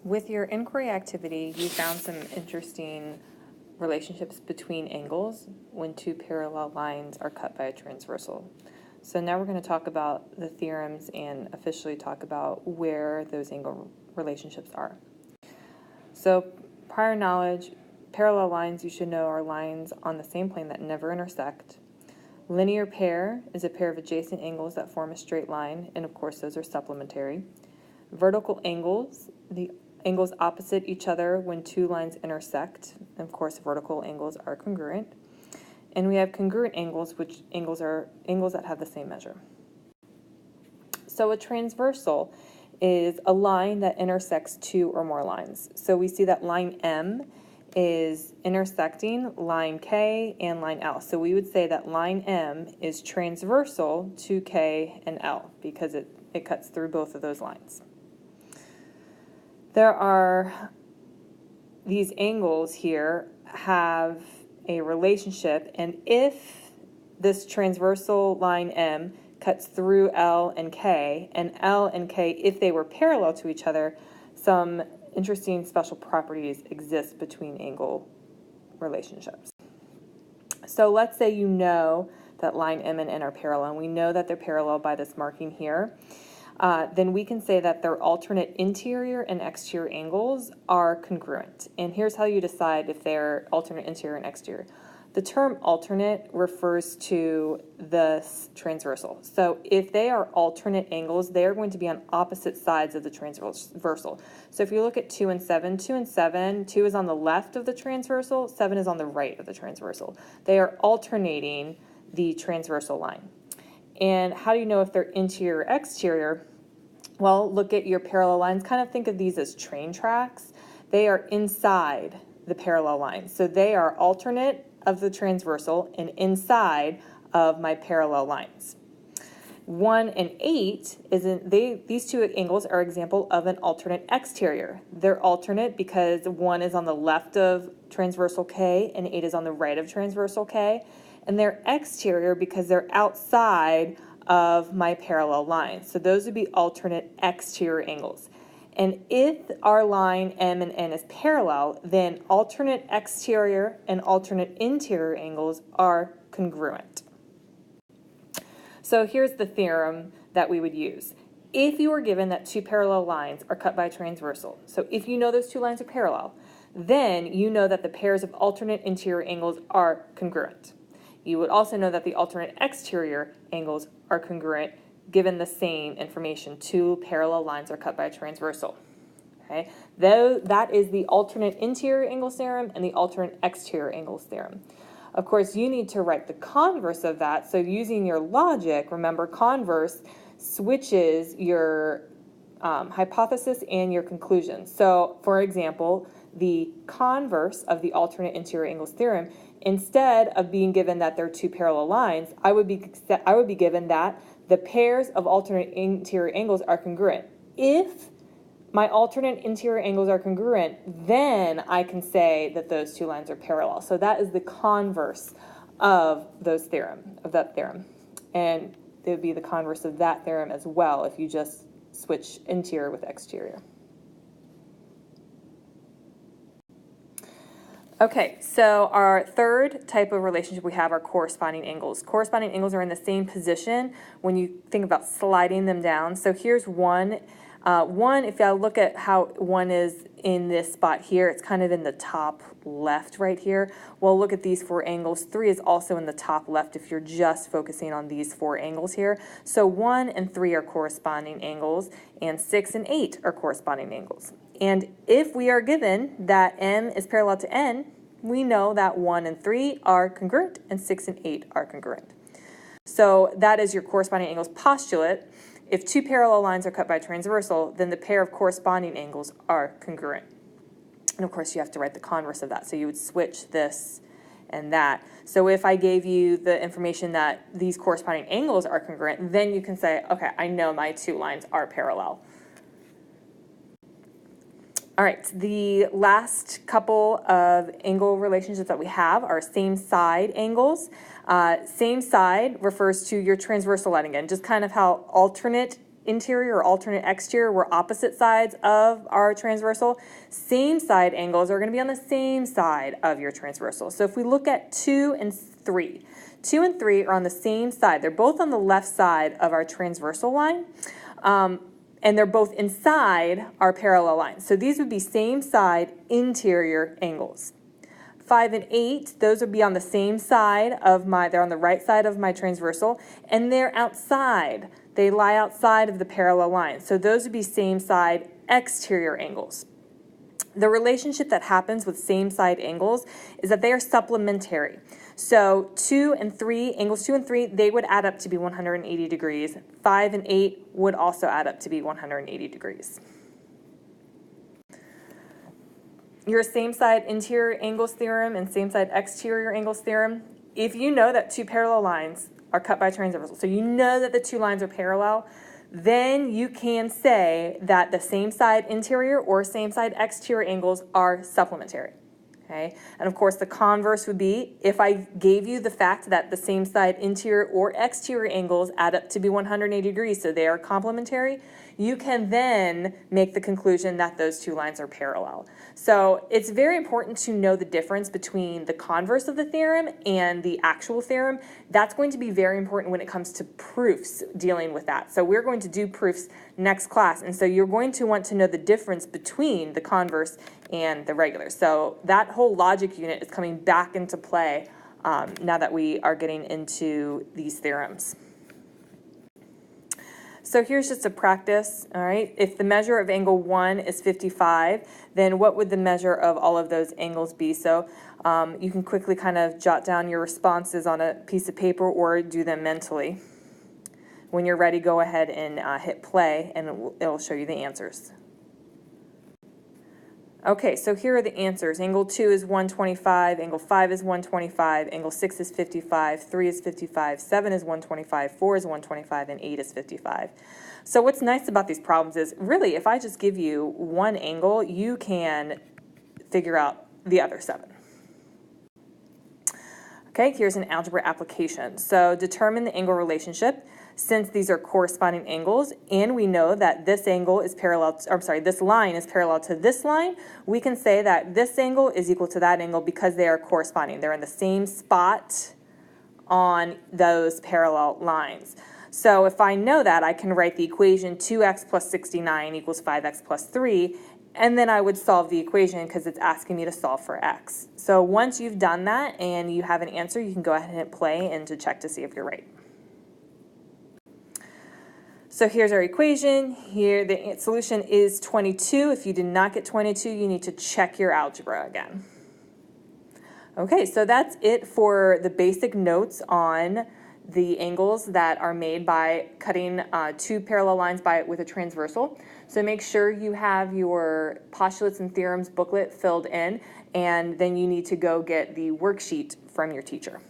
With your inquiry activity, you found some interesting relationships between angles when two parallel lines are cut by a transversal. So now we're going to talk about the theorems and officially talk about where those angle relationships are. So prior knowledge, parallel lines you should know are lines on the same plane that never intersect. Linear pair is a pair of adjacent angles that form a straight line, and of course those are supplementary. Vertical angles, the angles opposite each other when two lines intersect. And of course, vertical angles are congruent. And we have congruent angles, which angles are angles that have the same measure. So a transversal is a line that intersects two or more lines. So we see that line M is intersecting line K and line L. So we would say that line M is transversal to K and L because it cuts through both of those lines. There are these angles here have a relationship, and if this transversal line M cuts through L and K, if they were parallel to each other, some interesting special properties exist between angle relationships. So let's say you know that line M and N are parallel, and we know that they're parallel by this marking here. Then we can say that their alternate interior and exterior angles are congruent. And here's how you decide if they're alternate interior and exterior. The term alternate refers to the transversal. So if they are alternate angles, they are going to be on opposite sides of the transversal. So if you look at 2 and 7, 2 is on the left of the transversal, 7 is on the right of the transversal. They are alternating the transversal line. And how do you know if they're interior or exterior? Well, look at your parallel lines. Kind of think of these as train tracks. They are inside the parallel lines. So they are alternate of the transversal and inside of my parallel lines. 1 and 8, these two angles are example of an alternate exterior. They're alternate because 1 is on the left of transversal K and 8 is on the right of transversal K. And they're exterior because they're outside of my parallel line. So those would be alternate exterior angles. And if our line M and N is parallel, then alternate exterior and alternate interior angles are congruent. So here's the theorem that we would use. If you were given that two parallel lines are cut by a transversal, so if you know those two lines are parallel, then you know that the pairs of alternate interior angles are congruent. You would also know that the alternate exterior angles are congruent given the same information. Two parallel lines are cut by a transversal. Okay? Though that is the alternate interior angles theorem and the alternate exterior angles theorem. Of course, you need to write the converse of that. So using your logic, remember converse switches your hypothesis and your conclusion. So for example, the converse of the alternate interior angles theorem, instead of being given that there are two parallel lines, I would be given that the pairs of alternate interior angles are congruent. If my alternate interior angles are congruent, then I can say that those two lines are parallel. So that is the converse of that theorem. And it would be the converse of that theorem as well if you just switch interior with exterior. Okay, so our third type of relationship we have are corresponding angles. Corresponding angles are in the same position when you think about sliding them down. So here's one. If I look at how one is in this spot here, it's kind of in the top left right here. Well, look at these four angles. 3 is also in the top left if you're just focusing on these four angles here. So 1 and 3 are corresponding angles, and 6 and 8 are corresponding angles. And if we are given that M is parallel to N, we know that 1 and 3 are congruent and 6 and 8 are congruent. So that is your corresponding angles postulate. If two parallel lines are cut by transversal, then the pair of corresponding angles are congruent. And of course, you have to write the converse of that. So you would switch this and that. So if I gave you the information that these corresponding angles are congruent, then you can say, okay, I know my two lines are parallel. All right, the last couple of angle relationships that we have are same side angles. Same side refers to your transversal line again, just kind of how alternate interior or alternate exterior were opposite sides of our transversal, same side angles are going to be on the same side of your transversal. So if we look at 2 and 3, 2 and 3 are on the same side. They're both on the left side of our transversal line, and they're both inside our parallel line. So these would be same side interior angles. 5 and 8, those would be on the same side of they're on the right side of my transversal, and they're outside. They lie outside of the parallel line. So those would be same side exterior angles. The relationship that happens with same side angles is that they are supplementary. So 2 and 3, angles 2 and 3, they would add up to be 180 degrees. 5 and 8 would also add up to be 180 degrees. Your same side interior angles theorem and same side exterior angles theorem, if you know that two parallel lines are cut by transversal, so you know that the two lines are parallel, then you can say that the same side interior or same side exterior angles are supplementary. Okay? And of course, the converse would be if I gave you the fact that the same side interior or exterior angles add up to be 180 degrees, so they are complementary, you can then make the conclusion that those two lines are parallel. So it's very important to know the difference between the converse of the theorem and the actual theorem. That's going to be very important when it comes to proofs dealing with that. So we're going to do proofs next class, and so you're going to want to know the difference between the converse and the regular. So that whole logic unit is coming back into play now that we are getting into these theorems. So here's just a practice, all right? If the measure of angle 1 is 55, then what would the measure of all of those angles be? So you can quickly kind of jot down your responses on a piece of paper or do them mentally. When you're ready, go ahead and hit play, and it'll show you the answers. Okay, so here are the answers. Angle 2 is 125, angle 5 is 125, angle 6 is 55, 3 is 55, 7 is 125, 4 is 125, and 8 is 55. So what's nice about these problems is, really, if I just give you one angle, you can figure out the other 7. Okay, here's an algebra application. So determine the angle relationship. Since these are corresponding angles, and we know that this angle is parallel, this line is parallel to this line, we can say that this angle is equal to that angle because they are corresponding. They're in the same spot on those parallel lines. So if I know that, I can write the equation 2x plus 69 equals 5x plus 3, and then I would solve the equation because it's asking me to solve for x. So once you've done that and you have an answer, you can go ahead and hit play and to check to see if you're right. So here's our equation. Here the solution is 22. If you did not get 22, you need to check your algebra again. Okay, so that's it for the basic notes on the angles that are made by cutting two parallel lines with a transversal. So make sure you have your postulates and theorems booklet filled in, and then you need to go get the worksheet from your teacher.